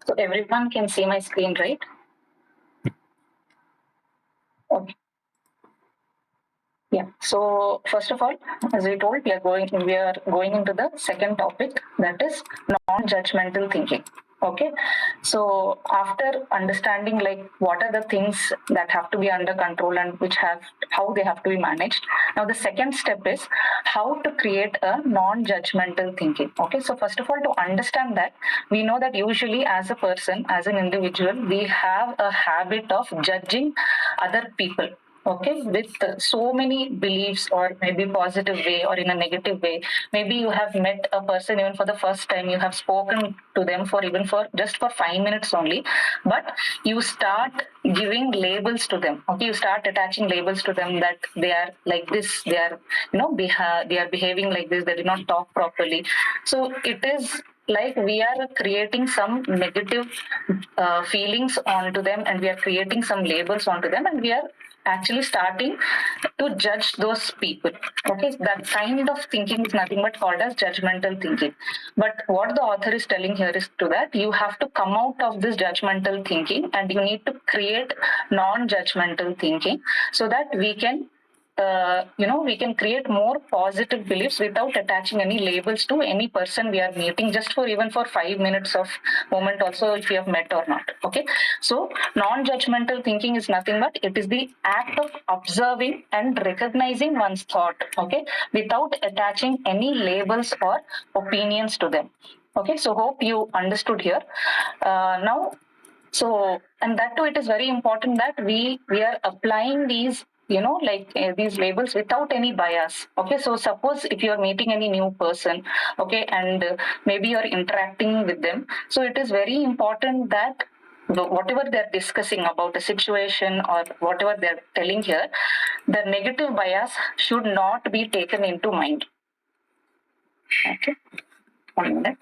So everyone can see my screen, right? Okay. Yeah. So first of all, as we told, we are going into the second topic, that is non-judgmental thinking. Okay. So after understanding like what are the things that have to be under control and how they have to be managed. Now the second step is how to create a non-judgmental thinking. Okay. So first of all, to understand that, we know that usually as a person, as an individual, we have a habit of judging other people, okay, with so many beliefs, or maybe positive way or in a negative way. Maybe you have met a person even for the first time, you have spoken to them for even for just for 5 minutes only, but you start giving labels to them. Okay, you start attaching labels to them that they are like this, they are they are behaving like this, they did not talk properly. So it is like we are creating some negative feelings onto them, and we are creating some labels onto them, and we are actually starting to judge those people. Okay, that kind of thinking is nothing but called as judgmental thinking. But what the author is telling here is to that you have to come out of this judgmental thinking and you need to create non-judgmental thinking, so that we can we can create more positive beliefs without attaching any labels to any person we are meeting, just for even for 5 minutes of moment also, if you have met or not. Okay, so non-judgmental thinking is nothing but it is the act of observing and recognizing one's thought, okay, without attaching any labels or opinions to them. Okay, so hope you understood here. Now, so, and that too, it is very important that we are applying these, these labels without any bias. Okay, so suppose if you are meeting any new person, okay, and maybe you are interacting with them, so it is very important that whatever they're discussing about the situation or whatever they're telling here, the negative bias should not be taken into mind. Okay, 1 minute.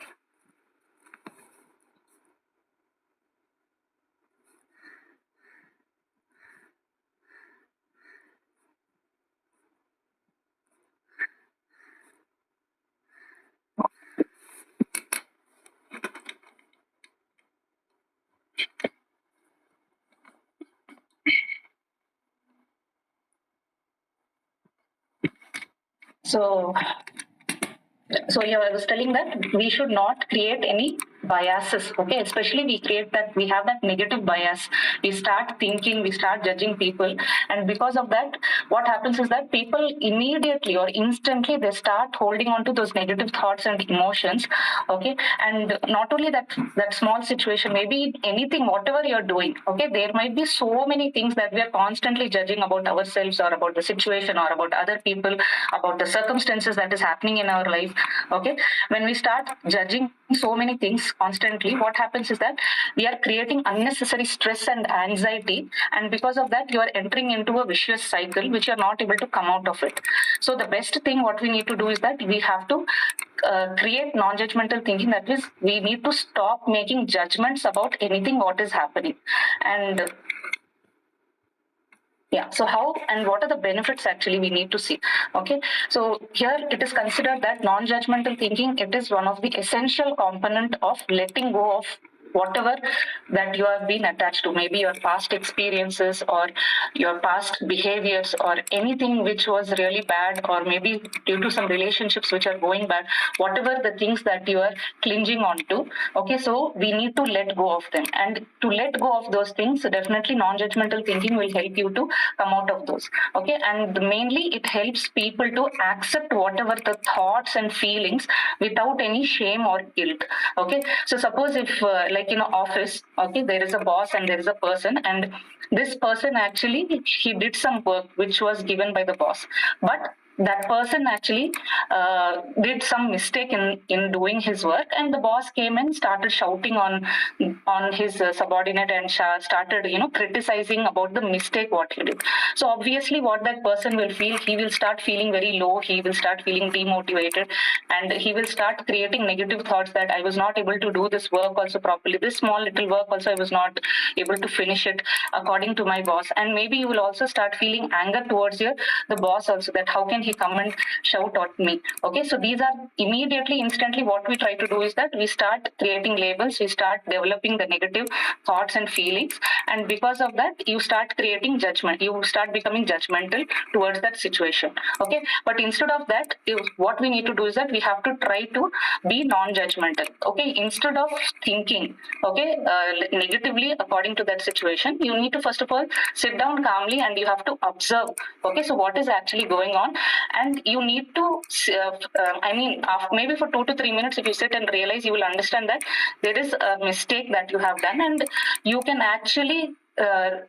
So yeah, I was telling that we should not create any biases. Okay, especially we have that negative bias. We start thinking, we start judging people, and because of that, what happens is that people immediately or instantly they start holding on to those negative thoughts and emotions. Okay, and not only that small situation, maybe anything, whatever you're doing. Okay, there might be so many things that we are constantly judging about ourselves or about the situation or about other people, about the circumstances that is happening in our life. Okay, when we start judging so many things constantly, what happens is that we are creating unnecessary stress and anxiety, and because of that you are entering into a vicious cycle which you are not able to come out of it. So the best thing what we need to do is that we have to create non-judgmental thinking. That is, we need to stop making judgments about anything what is happening. And yeah, so how and what are the benefits actually we need to see? Okay, so here it is considered that non-judgmental thinking, it is one of the essential component of letting go of whatever that you have been attached to, maybe your past experiences or your past behaviors or anything which was really bad, or maybe due to some relationships which are going bad, whatever the things that you are clinging on to. Okay, so we need to let go of them, and to let go of those things, definitely non-judgmental thinking will help you to come out of those. Okay, and mainly it helps people to accept whatever the thoughts and feelings without any shame or guilt. Okay, so suppose if like in an office, okay, there is a boss and there is a person, and this person actually he did some work which was given by the boss, but that person actually did some mistake in doing his work, and the boss came and started shouting on his subordinate and started criticizing about the mistake what he did. So obviously what that person will feel, he will start feeling very low, he will start feeling demotivated, and he will start creating negative thoughts that I was not able to do this work also properly, this small little work also I was not able to finish it according to my boss. And maybe you will also start feeling anger towards the boss also, that how can he come and shout at me. Okay, so these are immediately, instantly, what we try to do is that we start creating labels, we start developing the negative thoughts and feelings, and because of that you start creating judgment, you start becoming judgmental towards that situation. Okay, but instead of that, what we need to do is that we have to try to be non-judgmental. Okay, instead of thinking negatively according to that situation, you need to first of all sit down calmly and you have to observe. Okay, so what is actually going on, and you need to maybe for 2 to 3 minutes, if you sit and realize, you will understand that there is a mistake that you have done, and you can actually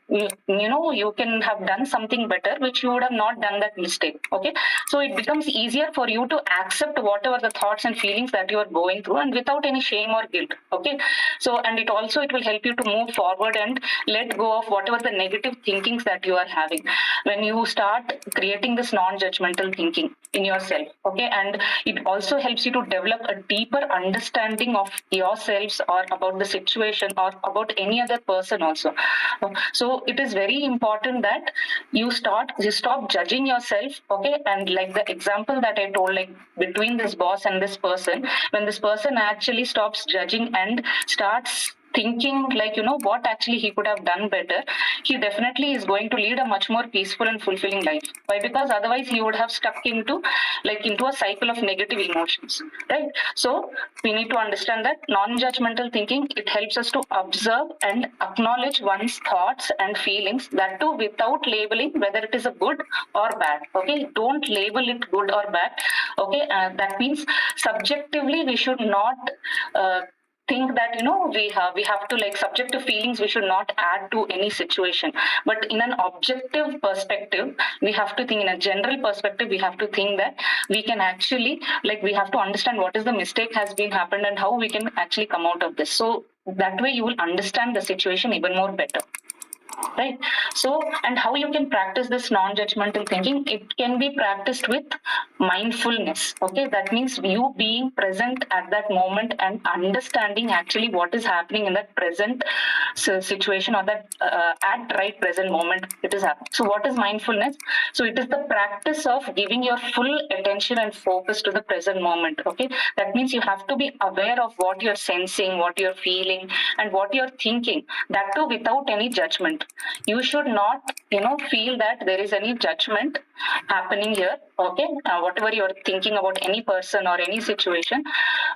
you can have done something better, which you would have not done that mistake. Okay, so it becomes easier for you to accept whatever the thoughts and feelings that you are going through, and without any shame or guilt. Okay, so and it will help you to move forward and let go of whatever the negative thinkings that you are having when you start creating this non-judgmental thinking in yourself. Okay, and it also helps you to develop a deeper understanding of yourselves, or about the situation, or about any other person also. So it is very important that you stop judging yourself. Okay, and like the example that I told, like between this boss and this person, when this person actually stops judging and starts thinking like what actually he could have done better, he definitely is going to lead a much more peaceful and fulfilling life. Why? Because otherwise he would have stuck into a cycle of negative emotions, right? So we need to understand that non-judgmental thinking, it helps us to observe and acknowledge one's thoughts and feelings, that too without labeling whether it is a good or bad. Okay, don't label it good or bad. Okay, that means subjectively we should not think that we have to, like, subjective feelings we should not add to any situation, but in an objective perspective we have to think, in a general perspective we have to think that we can actually, like, we have to understand what is the mistake has been happened and how we can actually come out of this. So that way you will understand the situation even more better, right? So, and how you can practice this non-judgmental thinking, it can be practiced with mindfulness. Okay, that means you being present at that moment and understanding actually what is happening in that present situation, or that at right present moment it is happening. So what is mindfulness? So it is the practice of giving your full attention and focus to the present moment. Okay, that means you have to be aware of what you're sensing, what you're feeling, and what you're thinking, that too without any judgment. You should not feel that there is any judgment happening here. Okay, whatever you're thinking about any person or any situation,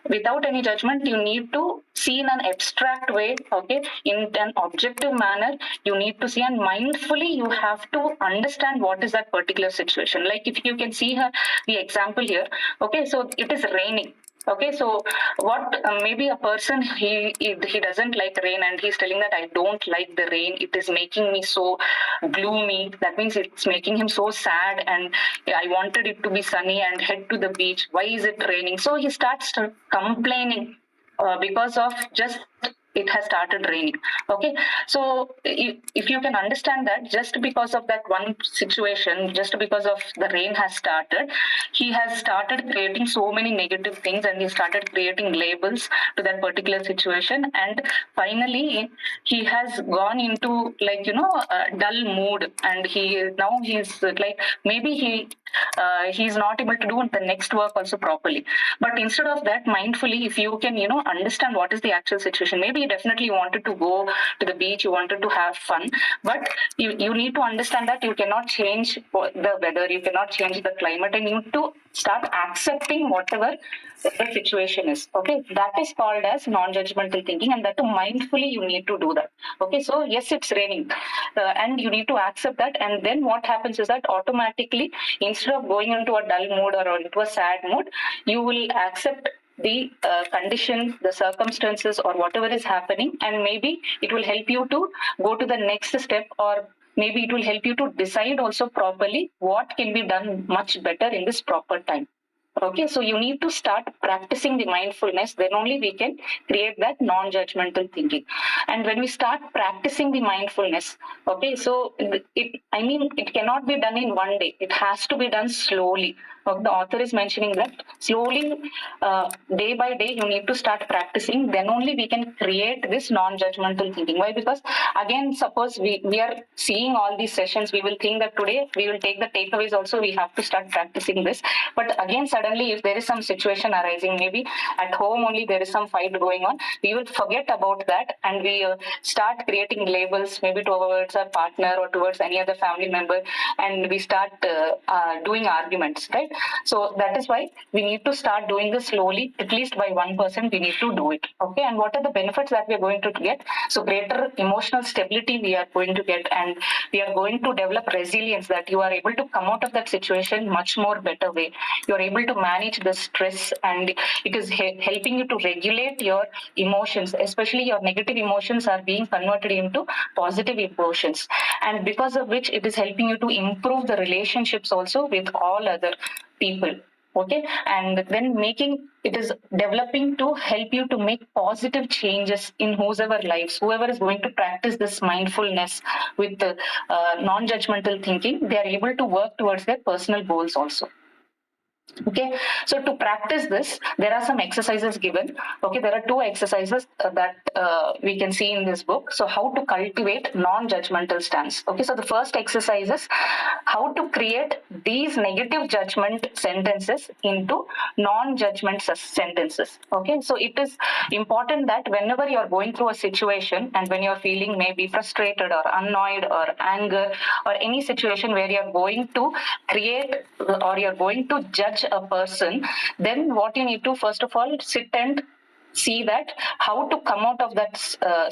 without any judgment, you need to see in an abstract way. Okay, in an objective manner you need to see, and mindfully you have to understand what is that particular situation. Like, if you can see her the example here. Okay, so it is raining. Okay, so what maybe a person, he doesn't like rain, and he's telling that I don't like the rain, it is making me so gloomy. That means it's making him so sad, and I wanted it to be sunny and head to the beach. Why is it raining? So he starts complaining because of just it has started raining. Okay, so if you can understand that just because of that one situation, just because of the rain has started, he has started creating so many negative things, and he started creating labels to that particular situation, and finally he has gone into, like, a dull mood, and he's like, maybe he's not able to do the next work also properly. But instead of that, mindfully, if you can understand what is the actual situation, maybe you definitely wanted to go to the beach, you wanted to have fun, but you need to understand that you cannot change the weather, you cannot change the climate, and you need to start accepting whatever the situation is. Okay, that is called as non-judgmental thinking, and that mindfully you need to do that. Okay, so yes, it's raining, and you need to accept that, and then what happens is that automatically, instead of going into a dull mood or into a sad mood, you will accept the condition, the circumstances, or whatever is happening, and maybe it will help you to go to the next step, or maybe it will help you to decide also properly what can be done much better in this proper time. Okay, so you need to start practicing the mindfulness, then only we can create that non judgmental thinking. And when we start practicing the mindfulness, okay, so I mean, it cannot be done in one day, it has to be done slowly. The author is mentioning that slowly, day by day, you need to start practicing, then only we can create this non judgmental thinking. Why? Because again, suppose we are seeing all these sessions, we will think that today we will take the takeaways also, we have to start practicing this. But again, suddenly, if there is some situation arising, maybe at home only there is some fight going on, we will forget about that and we start creating labels maybe towards our partner or towards any other family member, and we start doing arguments, right? So that is why we need to start doing this slowly, at least by 1% we need to do it. Okay, and what are the benefits that we are going to get? So greater emotional stability we are going to get, and we are going to develop resilience, that you are able to come out of that situation much more better way. You are able to manage the stress, and it is helping you to regulate your emotions, especially your negative emotions are being converted into positive emotions, and because of which it is helping you to improve the relationships also with all other people. Okay, and then making it is developing to help you to make positive changes in whoever lives, whoever is going to practice this mindfulness with the non-judgmental thinking, they are able to work towards their personal goals also. Okay, so to practice this, there are some exercises given. Okay, there are two exercises that we can see in this book. So, how to cultivate non-judgmental stance. Okay, so the first exercise is how to create these negative judgment sentences into non-judgment sentences. Okay, so it is important that whenever you are going through a situation and when you are feeling maybe frustrated or annoyed or anger or any situation where you are going to create or you are going to judge a person, then what you need to first of all sit and see that how to come out of that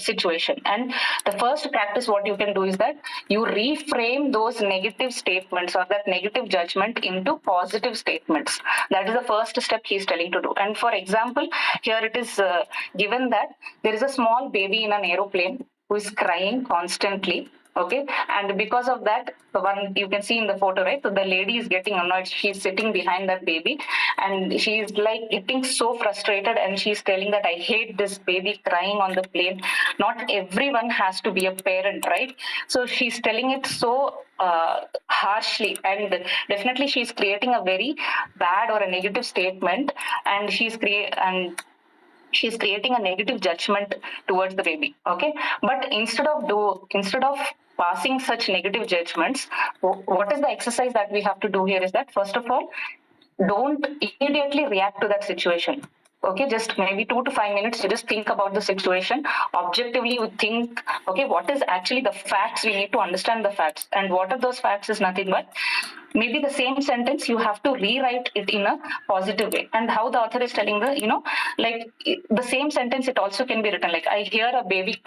situation. And the first practice what you can do is that you reframe those negative statements or that negative judgment into positive statements. That is the first step he is telling to do. And for example, here it is given that there is a small baby in an aeroplane who is crying constantly. Okay, and because of that, the one you can see in the photo, right? So the lady is getting annoyed. She's sitting behind that baby, and she's like getting so frustrated, and she's telling that I hate this baby crying on the plane. Not everyone has to be a parent, right? So she's telling it so harshly, and definitely she's creating a very bad or a negative statement, and she's creating a negative judgment towards the baby. Okay, but instead of passing such negative judgments, what is the exercise that we have to do here is that first of all, don't immediately react to that situation. Okay, just maybe 2 to 5 minutes, you just think about the situation objectively. You think, okay, what is actually the facts? We need to understand the facts, and what are those facts is nothing but maybe the same sentence you have to rewrite it in a positive way. And how the author is telling like the same sentence, it also can be written like, I hear a baby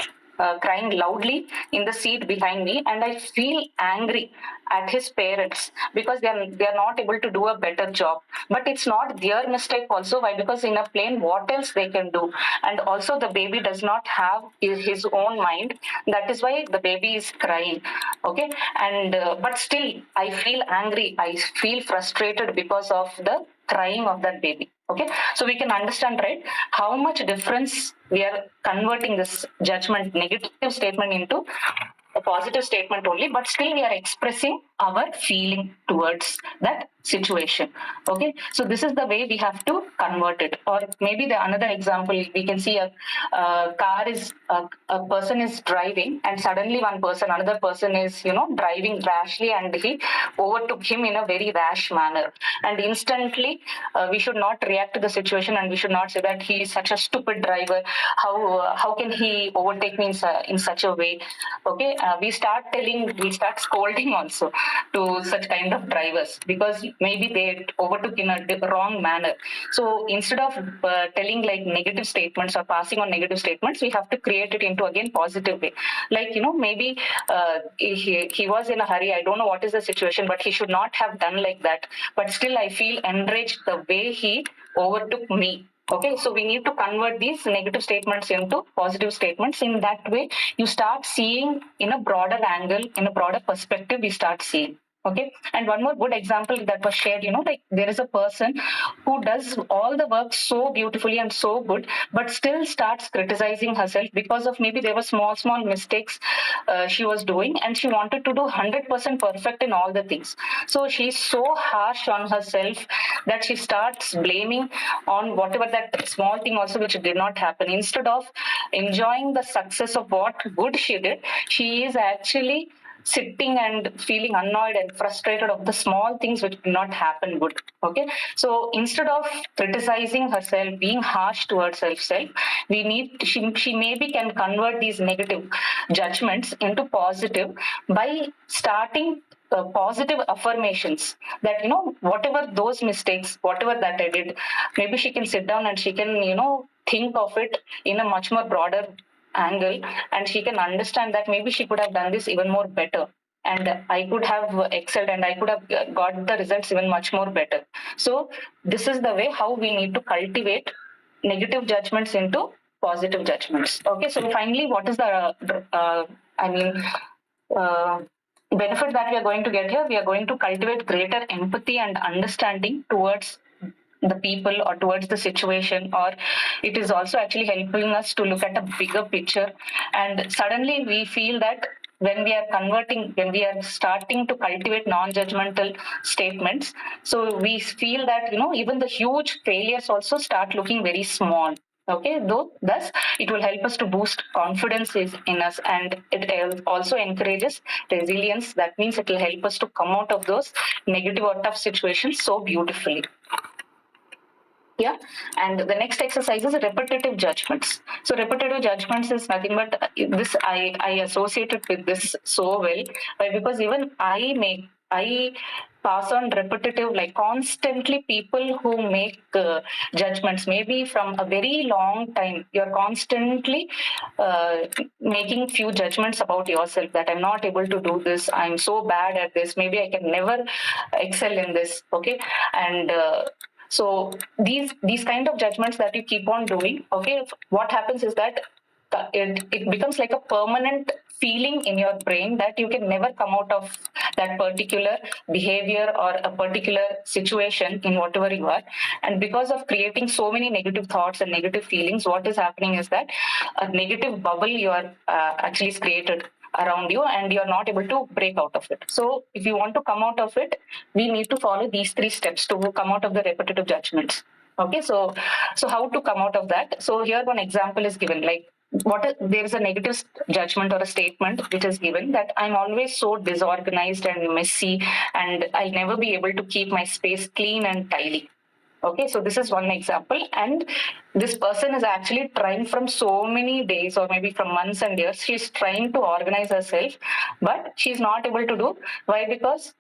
crying loudly in the seat behind me, and I feel angry at his parents because they are not able to do a better job. But it's not their mistake also. Why? Because in a plane, what else they can do? And also the baby does not have his own mind. That is why the baby is crying. Okay, and but still I feel angry, I feel frustrated because of the crying of that baby. Okay, so we can understand, right, how much difference we are converting this judgment negative statement into a positive statement only, but still we are expressing our feeling towards that situation. Okay, so this is the way we have to convert it. Or maybe the another example, we can see a car is a person is driving, and suddenly another person is driving rashly, and he overtook him in a very rash manner. And instantly, we should not react to the situation, and we should not say that he is such a stupid driver. How can he overtake me in such a way? Okay, we start scolding also to such kind of drivers because maybe they overtook in a wrong manner. So instead of telling like negative statements or passing on negative statements, we have to create it into again positive way. Like maybe he was in a hurry. I don't know what is the situation, but he should not have done like that. But still, I feel enraged the way he overtook me. Okay, so we need to convert these negative statements into positive statements. In that way, you start seeing in a broader angle, in a broader perspective, we start seeing. Okay, and one more good example that was shared, like there is a person who does all the work so beautifully and so good, but still starts criticizing herself because of maybe there were small mistakes she was doing, and she wanted to do 100% perfect in all the things. So she's so harsh on herself that she starts blaming on whatever that small thing also which did not happen. Instead of enjoying the success of what good she did, she is actually sitting and feeling annoyed and frustrated of the small things which did not happen good. Okay, so instead of criticizing herself, being harsh towards herself, she maybe can convert these negative judgments into positive by starting positive affirmations that whatever those mistakes, whatever that I did, maybe she can sit down and she can think of it in a much more broader angle, and she can understand that maybe she could have done this even more better, and I could have excelled, and I could have got the results even much more better. So this is the way how we need to cultivate negative judgments into positive judgments. Okay, so finally, what is the I mean uh, benefit that we are going to get here? We are going to cultivate greater empathy and understanding towards the people or towards the situation, or it is also actually helping us to look at a bigger picture. And suddenly we feel that when we are starting to cultivate non-judgmental statements, so we feel that even the huge failures also start looking very small. Okay, though thus it will help us to boost confidence in us, and it also encourages resilience. That means it will help us to come out of those negative or tough situations so beautifully. Yeah, and the next exercise is repetitive judgments. So repetitive judgments is nothing but this. I associated with this so well, because even I pass on repetitive, like constantly people who make judgments maybe from a very long time. You're constantly uh, making few judgments about yourself that I'm not able to do this, I'm so bad at this, maybe I can never excel in this. Okay, and so these kind of judgments that you keep on doing, okay, what happens is that it becomes like a permanent feeling in your brain that you can never come out of that particular behavior or a particular situation in whatever you are. And because of creating so many negative thoughts and negative feelings, what is happening is that a negative bubble you are actually is created around you, and you're not able to break out of it. So if you want to come out of it, we need to follow these 3 steps to come out of the repetitive judgments. Okay, so how to come out of that? So here one example is given, like there is a negative judgment or a statement which is given that I'm always so disorganized and messy, and I'll never be able to keep my space clean and tidy. Okay, so this is one example. And this person is actually trying from so many days or maybe from months and years. She's trying to organize herself, but she's not able to do. Why? Because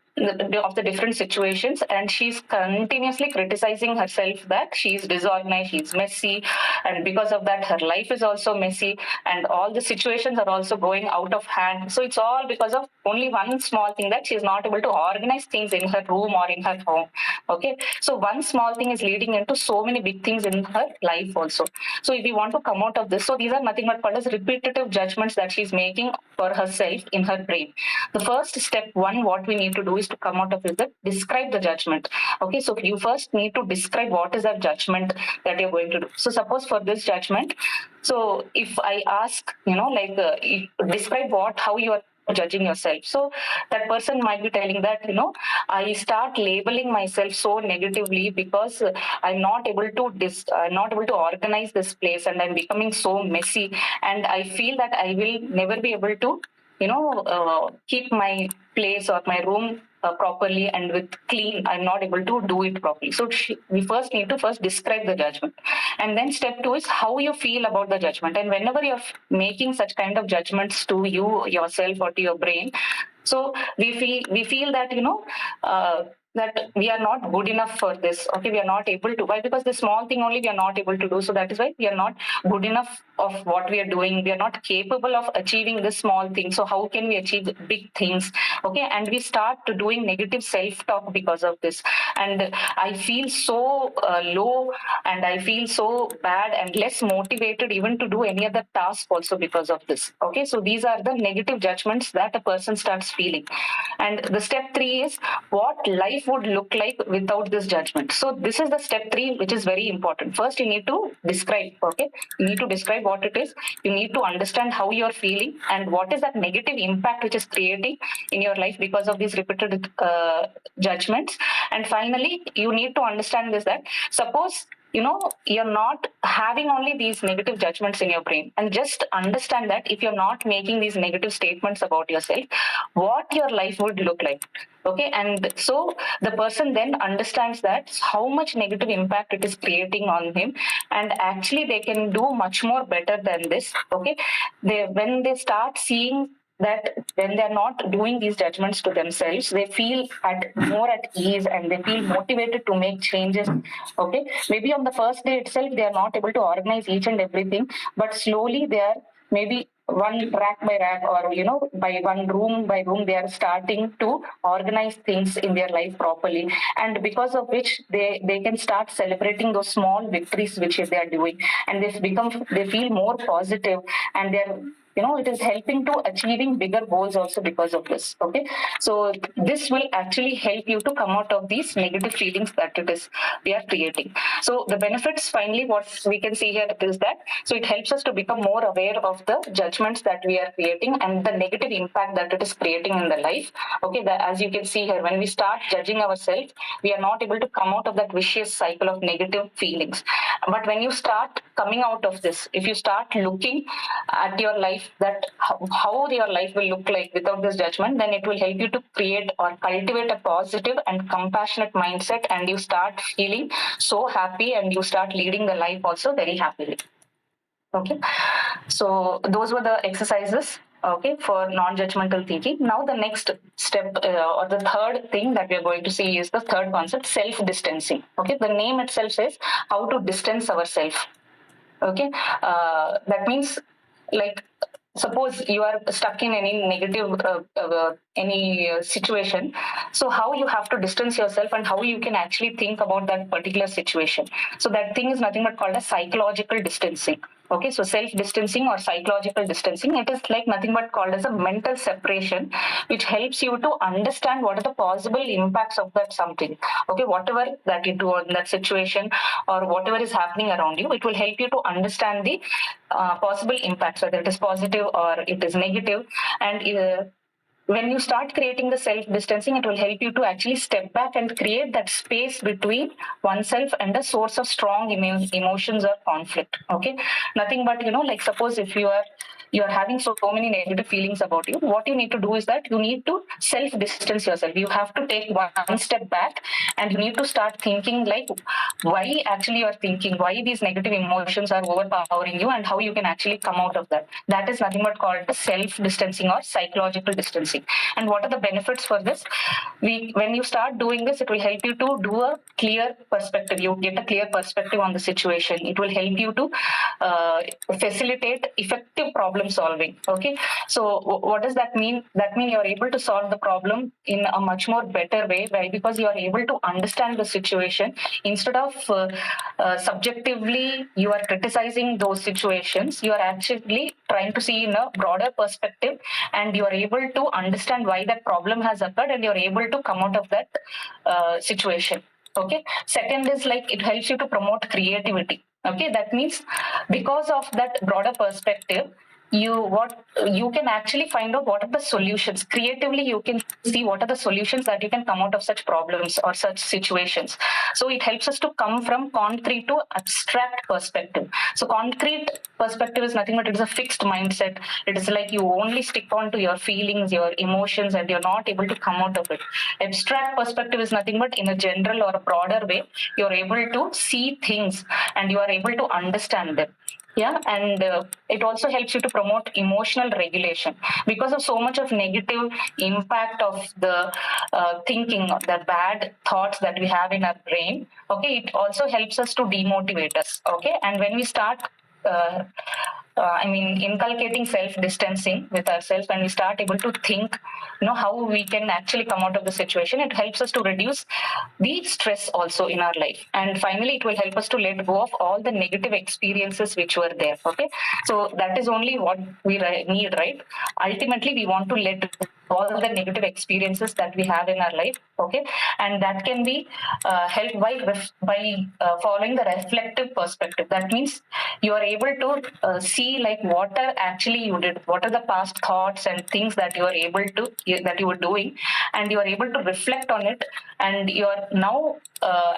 of the different situations, and she's continuously criticizing herself that she's disorganized, she's messy, and because of that her life is also messy, and all the situations are also going out of hand. So it's all because of only one small thing, that she's not able to organize things in her room or in her home. Okay, so one small thing is leading into so many big things in her life also. So if we want to come out of this, so these are nothing but called as repetitive judgments that she's making for herself in her brain. The first step one, what we need to do is to come out of is that describe the judgment. Okay, so you first need to describe what is that judgment that you're going to do. So suppose for this judgment, so if I ask, like describe how you are judging yourself. So that person might be telling that, I start labeling myself so negatively because I'm not able to organize this place, and I'm becoming so messy, and I feel that I will never be able to keep my place or my room properly and with clean. I'm not able to do it properly. So we first need to first describe the judgment, and then step 2 is how you feel about the judgment. And whenever you're making such kind of judgments to you yourself or to your brain, so we feel that uh, that we are not good enough for this. Okay, we are not able to. Why? Because this small thing only we are not able to do. So that is why we are not good enough of what we are doing. We are not capable of achieving this small thing. So how can we achieve big things? Okay, and we start to doing negative self-talk because of this. And I feel so low, and I feel so bad and less motivated even to do any other task also because of this. Okay, so these are the negative judgments that a person starts feeling. And the step 3 is what life would look like without this judgment. So this is the step 3, which is very important. First, you need to describe. Okay, you need to describe what it is. You need to understand how you're feeling and what is that negative impact which is creating in your life because of these repeated judgments. And finally, you need to understand this, that suppose you're not having only these negative judgments in your brain, and just understand that if you're not making these negative statements about yourself, what your life would look like. Okay, and so the person then understands that how much negative impact it is creating on him, and actually they can do much more better than this. Okay, when they start seeing that when they're not doing these judgments to themselves, they feel more at ease, and they feel motivated to make changes. Okay, maybe on the first day itself they are not able to organize each and everything, but slowly they are, maybe one rack by rack, or by one room by room, they are starting to organize things in their life properly, and because of which they can start celebrating those small victories which they are doing, and they feel more positive, and they're, it is helping to achieving bigger goals also because of this. Okay, so this will actually help you to come out of these negative feelings that it is we are creating. So the benefits, finally, what we can see here is that, so it helps us to become more aware of the judgments that we are creating and the negative impact that it is creating in the life. Okay, as you can see here, when we start judging ourselves, we are not able to come out of that vicious cycle of negative feelings. But when you start coming out of this, if you start looking at your life, that how your life will look like without this judgment, then it will help you to create or cultivate a positive and compassionate mindset, and you start feeling so happy, and you start leading the life also very happily. Okay, so those were the exercises, okay, for non-judgmental thinking. Now the next step, or the third thing that we are going to see, is the third concept, self-distancing. Okay, the name itself says how to distance ourselves. Okay, that means, like, suppose you are stuck in any negative any situation, so how you have to distance yourself and how you can actually think about that particular situation. So that thing is nothing but called as psychological distancing. Okay, so self-distancing or psychological distancing, it is like nothing but called as a mental separation, which helps you to understand what are the possible impacts of that something. Okay, whatever that you do in that situation, or whatever is happening around you, it will help you to understand the possible impacts, whether it is positive or it is negative. And when you start creating the self-distancing, it will help you to actually step back and create that space between oneself and a source of strong emotions or conflict. Okay, nothing but, like, suppose if you are having so many negative feelings about you, what you need to do is that you need to self-distance yourself. You have to take one step back, and you need to start thinking, like, why actually you are thinking, why these negative emotions are overpowering you, and how you can actually come out of that. That is nothing but called self-distancing or psychological distancing. And what are the benefits for this? When you start doing this, it will help you to do a clear perspective. You get a clear perspective on the situation. It will help you to facilitate effective problem solving. Okay, so what does that mean? That means you are able to solve the problem in a much more better way. Why? Because you are able to understand the situation, instead of subjectively you are criticizing those situations. You are actually trying to see in a broader perspective, and you are able to understand why that problem has occurred, and you are able to come out of that situation. Okay, second is, like, it helps you to promote creativity. Okay, that means because of that broader perspective, you can actually find out what are the solutions creatively. You can see what are the solutions that you can come out of such problems or such situations. So it helps us to come from concrete to abstract perspective. So concrete perspective is nothing but it is a fixed mindset. It is like you only stick on to your feelings, your emotions, and you're not able to come out of it. Abstract perspective is nothing but in a general or a broader way, you're able to see things and you are able to understand them. Yeah, and it also helps you to promote emotional regulation because of so much of negative impact of the thinking, the bad thoughts that we have in our brain. Okay, it also helps us to demotivate us. Okay, and when we start uh, inculcating self-distancing with ourselves, when we start able to think, how we can actually come out of the situation, it helps us to reduce the stress also in our life. And finally, it will help us to let go of all the negative experiences which were there. Okay, so that is only what we need, right? Ultimately, we want to let all the negative experiences that we have in our life. Okay, and that can be helped by following the reflective perspective. That means you are able to see like what are actually you did, what are the past thoughts and things that you are able to that you were doing, and you are able to reflect on it, and you are now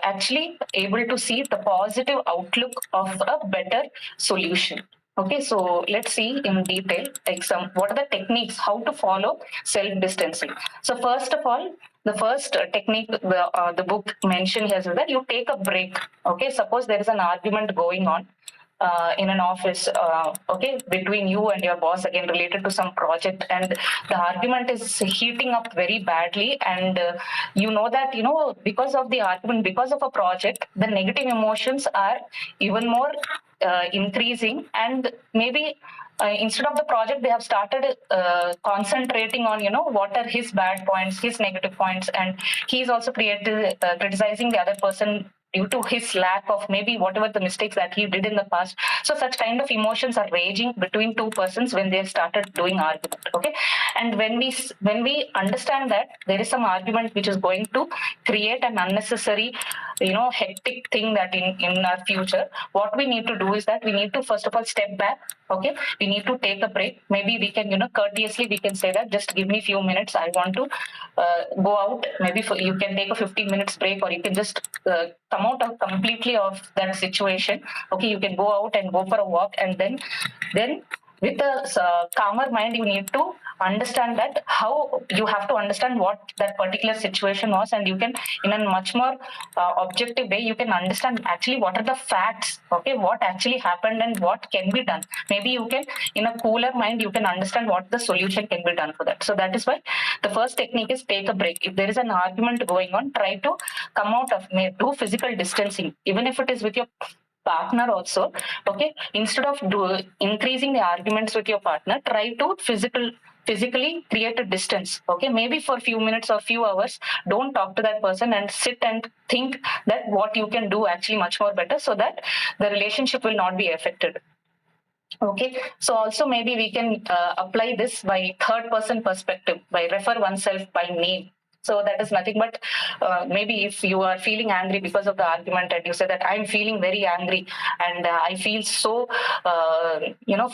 actually able to see the positive outlook of a better solution. Okay, so let's see in detail, like some what are the techniques how to follow self distancing. So first of all, the first technique the book mentioned here is that you take a break. Okay, suppose there is an argument going on in an office, okay, between you and your boss, again related to some project, and the argument is heating up very badly, and you know that because of the argument, because of a project, the negative emotions are even more increasing, and maybe instead of the project they have started concentrating on what are his bad points, his negative points, and he's also criticizing the other person due to his lack of maybe whatever the mistakes that he did in the past. So such kind of emotions are raging between two persons when they started doing argument. Okay, and when we understand that there is some argument which is going to create an unnecessary hectic thing that in our future, what we need to do is that we need to first of all step back. Okay, we need to take a break. Maybe we can courteously we can say that just give me few minutes, I want to go out. Maybe you can take a 15 minutes break, or you can just come out of completely of that situation. Okay, you can go out and go for a walk, and then with a calmer mind you need to understand that how you have to understand what that particular situation was, and you can in a much more objective way you can understand actually what are the facts. Okay, what actually happened and what can be done. Maybe you can in a cooler mind you can understand what the solution can be done for that. So that is why the first technique is take a break. If there is an argument going on, try to come out of do physical distancing, even if it is with your partner also. Okay, instead of increasing the arguments with your partner, try to physically create a distance. Okay, maybe for a few minutes or few hours, don't talk to that person and sit and think that what you can do actually much more better, so that the relationship will not be affected. Okay, so also maybe we can apply this by third person perspective, by refer oneself by name. So that is nothing but maybe if you are feeling angry because of the argument and you say that I'm feeling very angry, and I feel so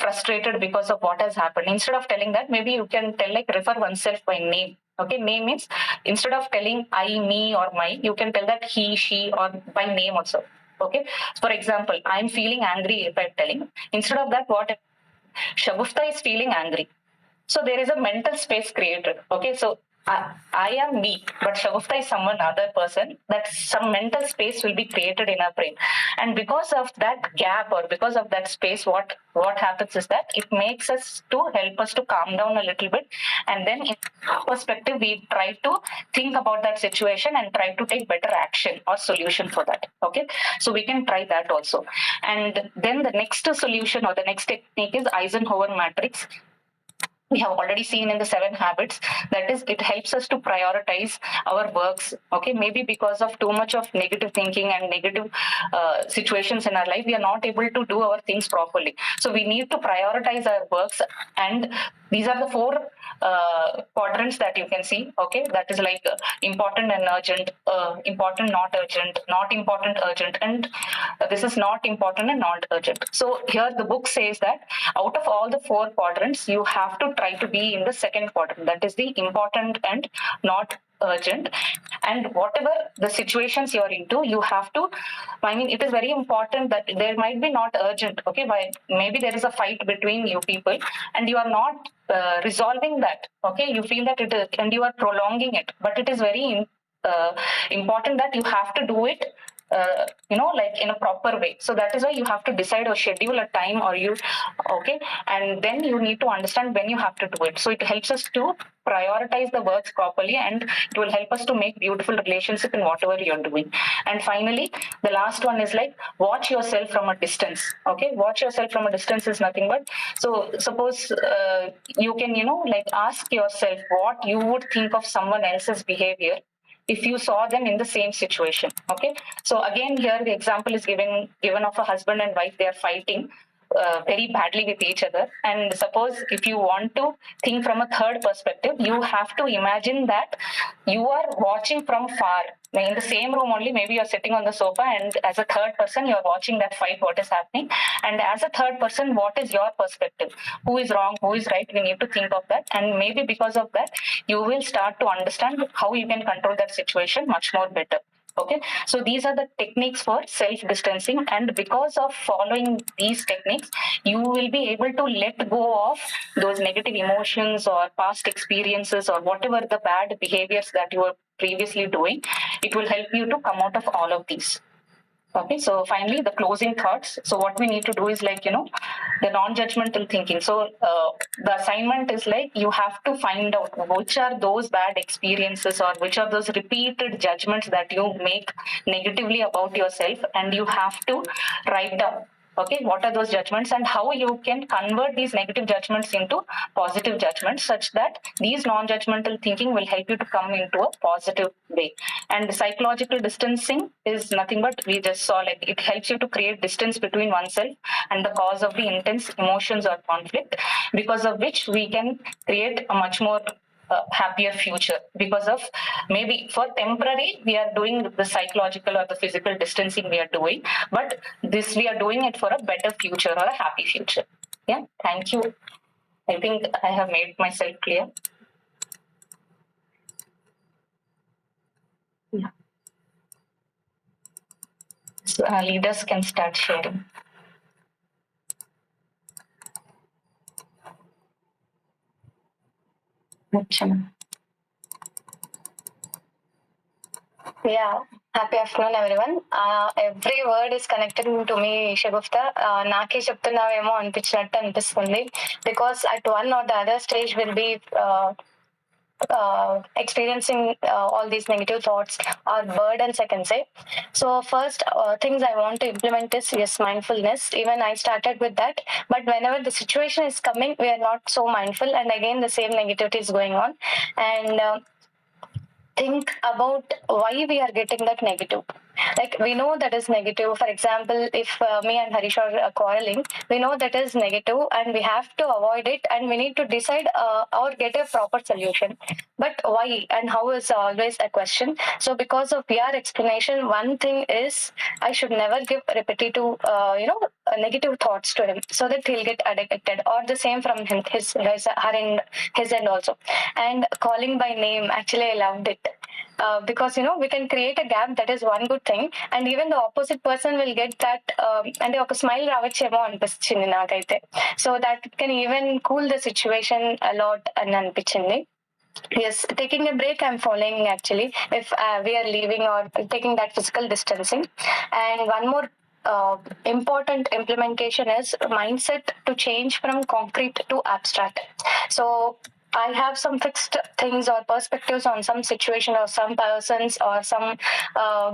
frustrated because of what has happened. Instead of telling that, maybe you can tell like refer oneself by name. Okay, name means instead of telling I, me, or my, you can tell that he, she, or by name also. Okay, for example, I'm feeling angry. If I'm telling, instead of that, what Shagufta is feeling angry. So there is a mental space created. Okay, so I am me, but Shagufta is someone other person. That some mental space will be created in our brain, and because of that gap or because of that space, what happens is that it makes us to help us to calm down a little bit, and then in perspective we try to think about that situation and try to take better action or solution for that. Okay, so we can try that also. And then the next solution or the next technique is Eisenhower matrix. We have already seen in the 7 habits, that is it helps us to prioritize our works. Okay, maybe because of too much of negative thinking and negative situations in our life, we are not able to do our things properly. So we need to prioritize our works, and these are the 4 quadrants that you can see. Okay, that is like important and urgent, important not urgent, not important urgent, and this is not important and not urgent. So here the book says that out of all the 4 quadrants, you have to try to be in the second quadrant, that is the important and not urgent. And whatever the situations you're into, you have to, it is very important that there might be not urgent. Okay, but maybe there is a fight between you people and you are not resolving that. Okay, you feel that it is, and you are prolonging it, but it is very important that you have to do it like in a proper way. So that is why you have to decide or schedule a time, or okay, and then you need to understand when you have to do it. So it helps us to prioritize the works properly, and it will help us to make beautiful relationship in whatever you're doing. And finally, the last one is like watch yourself from a distance. Okay, watch yourself from a distance is nothing but, so suppose you can like ask yourself what you would think of someone else's behavior if you saw them in the same situation. Okay, so again here the example is given of a husband and wife. They are fighting very badly with each other, and suppose if you want to think from a third perspective, you have to imagine that you are watching from far in the same room only. Maybe you're sitting on the sofa, and as a third person you're watching that fight, what is happening, and as a third person, what is your perspective, who is wrong, who is right. We need to think of that, and maybe because of that you will start to understand how you can control that situation much more better. Okay, so these are the techniques for self distancing, and because of following these techniques, you will be able to let go of those negative emotions or past experiences or whatever the bad behaviors that you were previously doing. It will help you to come out of all of these. Okay, so finally, the closing thoughts. So what we need to do is like, the non-judgmental thinking. So the assignment is like, you have to find out which are those bad experiences or which are those repeated judgments that you make negatively about yourself, and you have to write down. Okay, what are those judgments and how you can convert these negative judgments into positive judgments, such that these non-judgmental thinking will help you to come into a positive way. And psychological distancing is nothing but, we just saw, like it helps you to create distance between oneself and the cause of the intense emotions or conflict, because of which we can create a much more happier future. Because of, maybe for temporary we are doing the psychological or the physical distancing we are doing, but this we are doing it for a better future or a happy future. Yeah, thank you. I think I have made myself clear. Yeah, so leaders can start sharing. Yeah, happy afternoon, everyone. Every word is connected to me, shagufth. నాకే చెప్తున్నావేమో అనిపించినట్టు అనిపిస్తుంది, because at one or the other stage will be experiencing all these negative thoughts or burdens, I can say. So first things I want to implement is, yes, mindfulness. Even I started with that, but whenever the situation is coming, we are not so mindful, and again the same negativity is going on. And think about why we are getting that negative. Like, we know that is negative. For example, if me and Harish are quarreling, we know that is negative and we have to avoid it, and we need to decide or get a proper solution. But why and how is always a question. So because of your explanation, one thing is, I should never give repetitive negative thoughts to him, so that he'll get addicted, or the same from him, her end, his end also. And calling by name, actually I loved it. Because we can create a gap. That is one good thing, and even the opposite person will get that, and ఒక smile రావచ్చేమో అనిపిస్తుంది నాకైతే. So that can even cool the situation a lot అని అనిపించింది. Yes, taking a break, I'm following actually, if we are leaving or taking that physical distancing. And one more important implementation is mindset to change from concrete to abstract. So I have some fixed things or perspectives on some situation or some persons or some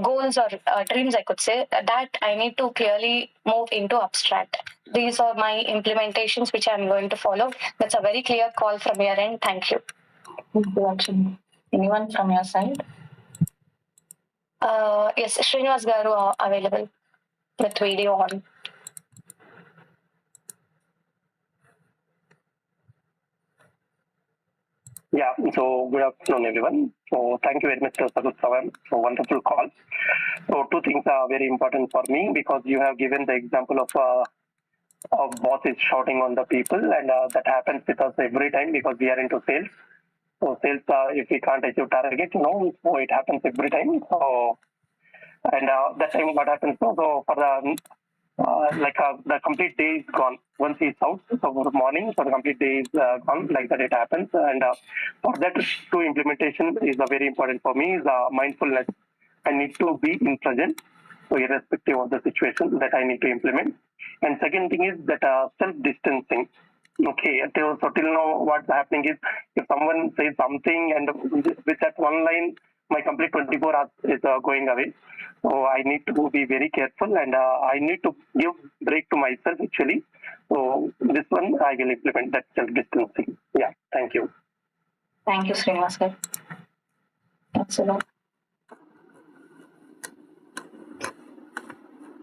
goals or dreams, I could say, that I need to clearly move into abstract. These are my implementations which I'm going to follow. That's a very clear call from your end. Thank you. Anyone from your side? Yes, Srinivas Garu available with video on. Yeah, so good afternoon, everyone. So thank you very much, Shagufth. So wonderful call. So two things are very important for me, because you have given the example of boss is shouting on the people, and that happens with us every time, because we are into sales. So sales, if we can't achieve target, so it happens every time. So, and that time what happens? So for the complete day is gone. Once he's out, so for the morning, so the complete day is gone. Like that, it happens. And for that, to implementation is very important for me is mindfulness. I need to be in present. So irrespective of the situation that I need to implement. And second thing is that self-distancing. Okay, so till now what's happening is if someone says something and with that one line, my complete 24 hours is going away. So I need to be very careful and I need to give break to myself actually. So this one I will implement that self-distancing. Yeah, thank you. Thank you, Srinivas sir. Thanks a lot.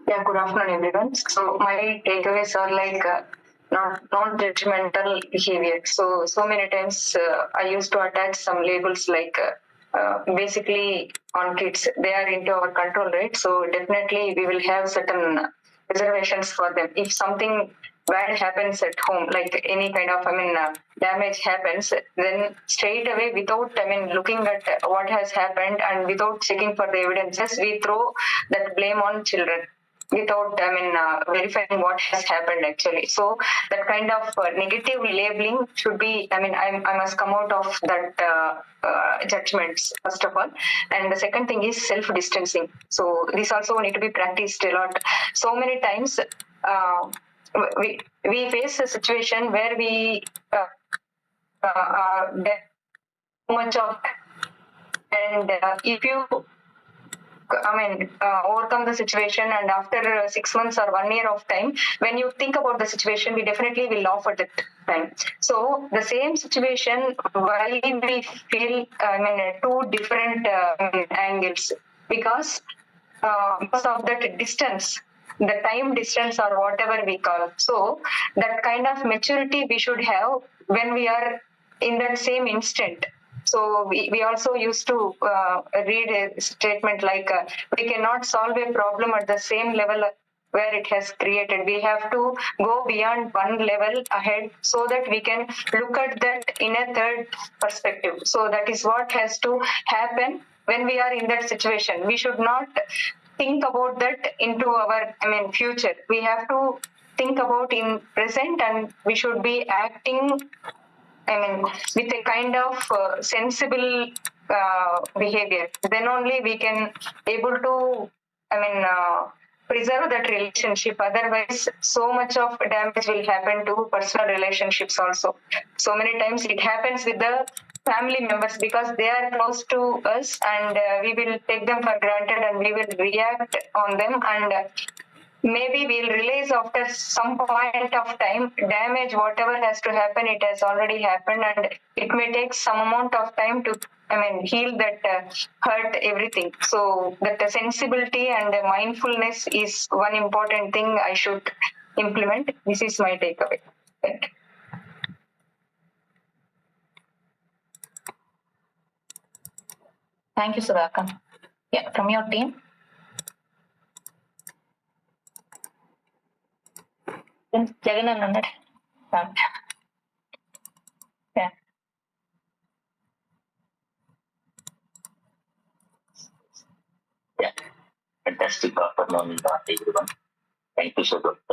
Yeah, good afternoon, everyone. So my takeaways are like non-judgmental behavior. So many times I used to attach some labels like basically on kids. They are into our control, right? So definitely we will have certain reservations for them. If something bad happens at home, like any kind of, damage happens, then straight away without, looking at what has happened and without checking for the evidences, we throw that blame on children without verifying what has happened actually. So that kind of negative labeling should be, I must come out of that judgments first of all. And the second thing is self distancing. So this also need to be practiced a lot. So many times we face a situation where we get too much of, and if you overcome the situation, and after 6 months or 1 year of time, when you think about the situation, we definitely will laugh at that time. So the same situation, why we feel, two different angles, because of that distance, the time distance or whatever we call. So that kind of maturity we should have when we are in that same instant. So we also used to read a statement like we cannot solve a problem at the same level where it has created. We have to go beyond one level ahead so that we can look at that in a third perspective. So that is what has to happen when we are in that situation. We should not think about that into our future. We have to think about in present, and we should be acting with a kind of sensible behavior. Then only we can able to, preserve that relationship. Otherwise, so much of damage will happen to personal relationships also. So many times it happens with the family members because they are close to us, and we will take them for granted and we will react on them, and maybe we'll realize after some point of time, damage, whatever has to happen, it has already happened, and it may take some amount of time to, heal that hurt, everything. So that the sensibility and the mindfulness is one important thing I should implement. This is my takeaway. Thank you. Thank you, Sudhakar. Yeah, from your team. Jagan అన్నాడు. Yeah. Yeah, fantastic afternoon, everyone. Thank you, shagufth.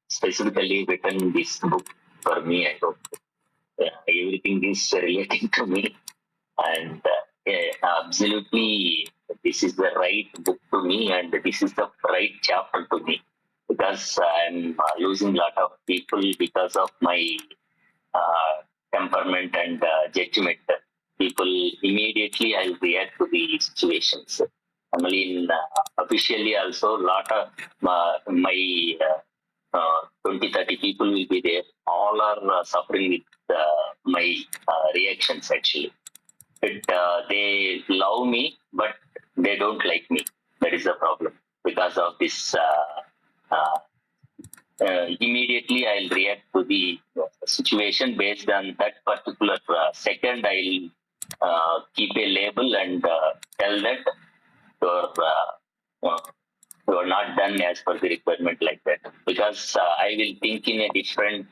Specifically written this book for me. I hope everything is relating to me, and absolutely, this is the right book to me, and this is the right chapter to me, because I'm losing a lot of people because of my temperament and judgment. People immediately I'll react to the situations. Normally, officially also, a lot of my 20-30 people will be there. All are suffering with my reactions actually. They love me, but they don't like me. That is the problem. Because of this, immediately I'll react to the situation based on that particular second. I'll keep a label and tell that you are not done as per the requirement, like that. Because I will think in a different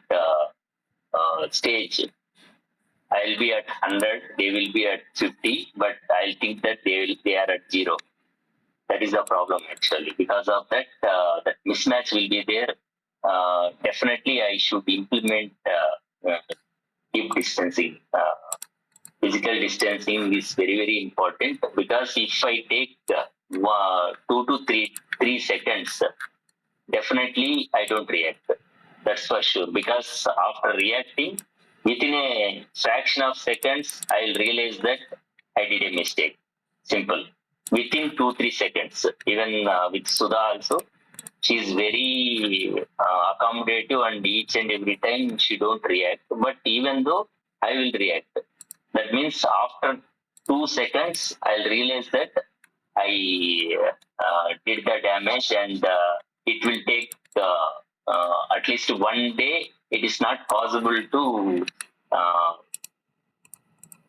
stage. I'll be at 100, they will be at 50, but I'll think that they are at 0. That is the problem actually. Because of that, that mismatch will be there. Definitely, I should implement keep distancing. Physical distancing is very, very important, because if I take 2 to 3 seconds, definitely I don't react. That's for sure. Because after reacting, within a fraction of seconds, I'll realize that I did a mistake. Simple. Within 2 3 seconds. Even with Sudha also, she's very accommodative, and each and every time she don't react. But even though I will react, that means after 2 seconds, I'll realize that I did the damage, and it will take at least one day. It is not possible to uh,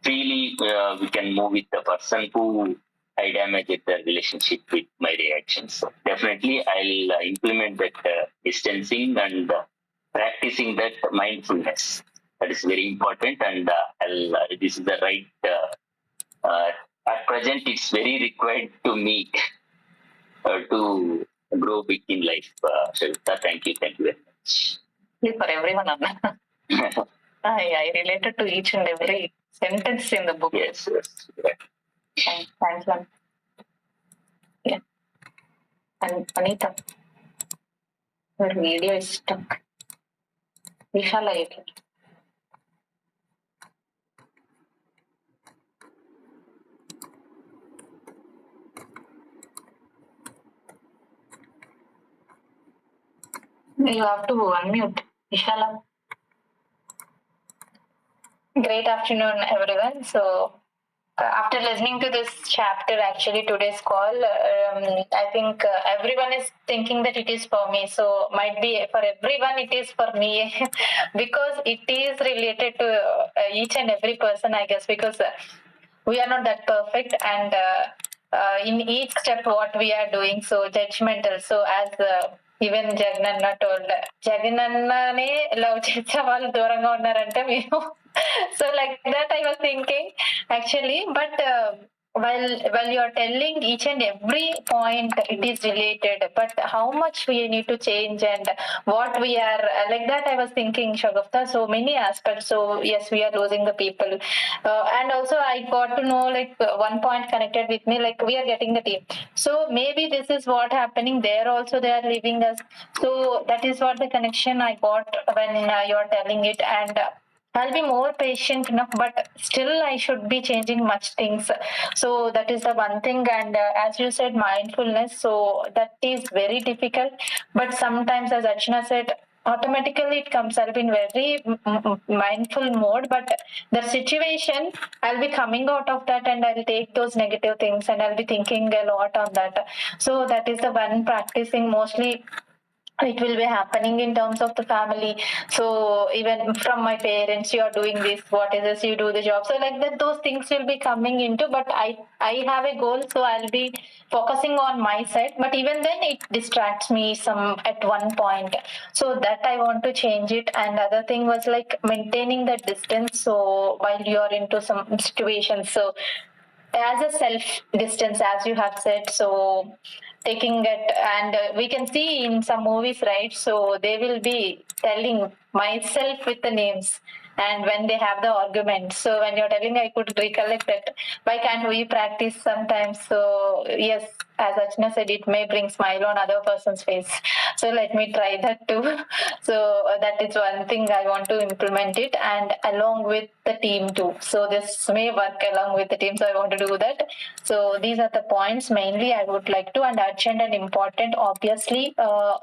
freely we can move with the person who I damaged the relationship with my reactions. So definitely, I'll implement that distancing and practicing that mindfulness. That is very important, and this is the right. At present, it's very required to me to grow big in life. Shagufth, thank you very much. For everyone, Anna. I related to each and every sentence in the book. Yes, yes. Yeah. Thanks, ma'am. Yeah. And Anita, your video is stuck. Vishala, you can. You have to unmute. Vishala. Great afternoon, everyone. So, after listening to this chapter, actually today's call, I think everyone is thinking that it is for me. So, might be for everyone, it is for me because it is related to each and every person, I guess, because we are not that perfect, and in each step what we are doing, so judgmental. So as even Jagananna told, Jaganannane love చేసే వాళ్ళు దూరంగా ఉన్నారంటే మీరు so like that I was thinking actually, but while you are telling each and every point, it is related, but how much we need to change and what we are like that I was thinking, Shagufth, so many aspects. So yes, we are losing the people, and also I got to know like one point connected with me, like we are getting the team, so maybe this is what happening there also, they are leaving us. So that is what the connection I got when you are telling it, and I'll be more patient enough, but still I should be changing much things. So that is the one thing. And as you said, mindfulness. So that is very difficult. But sometimes, as Archana said, automatically it comes. I'll be in very mindful mode, but the situation, I'll be coming out of that, and I'll take those negative things, and I'll be thinking a lot on that. So that is the one practicing mostly. It will be happening in terms of the family. So even from my parents, you are doing this, what is this, you do the job, so like that those things will be coming into. But I have a goal, so I'll be focusing on my side, but even then it distracts me some at one point. So that I want to change it. And other thing was like maintaining that distance, so while you are into some situations, so as a self distance, as you have said, so taking it, and we can see in some movies, right? So they will be telling myself with the names, and when they have the argument, so when you're telling, I could recollect that. Why can't we practice sometimes? So yes, as Achna said, it may bring smile on other person's face. So let me try that too. So that is one thing I want to implement it, and along with the team too. So this may work along with the team. So I want to do that. So these are the points mainly I would like to, and urgent and important, obviously,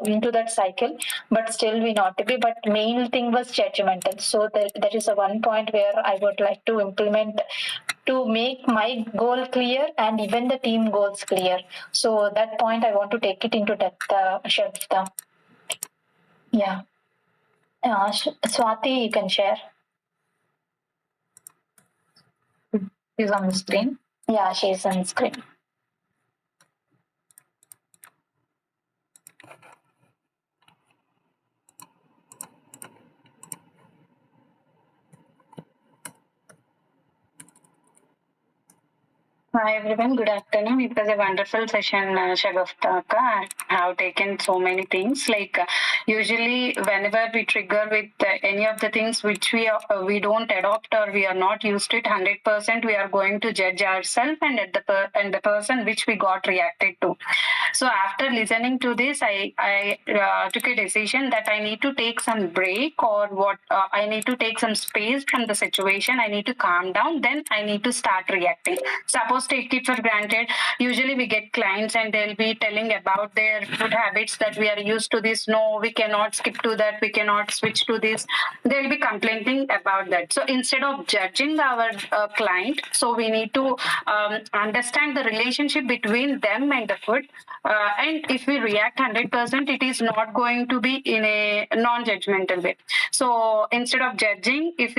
into that cycle. But still, we not to be. But main thing was judgmental. So that is a one point where I would like to implement to make my goal clear and even the team goals clear. So that point I want to take it into depth, Shagufth. Yeah. Swati, you can share. She's on the screen. Yeah, she's on screen. Hi everyone, good afternoon. It was a wonderful session, shagufth. I have taken so many things. Usually, whenever we trigger with any of the things which we don't adopt or we are not used to it 100%, we are going to judge ourselves and at and the person which we got reacted to. So after listening to this, I took a decision that I need to take some break or what I need to take some space from the situation. I need to calm down. Then I need to start reacting. Suppose take it for granted. Usually we get clients and they'll be telling about their food habits that we are used to this. No, we cannot skip to that. We cannot switch to this. They'll be complaining about that. So instead of judging our client, so we need to understand the relationship between them and the food. And if we react 100%, it is not going to be in a non-judgmental way. So instead of judging, if we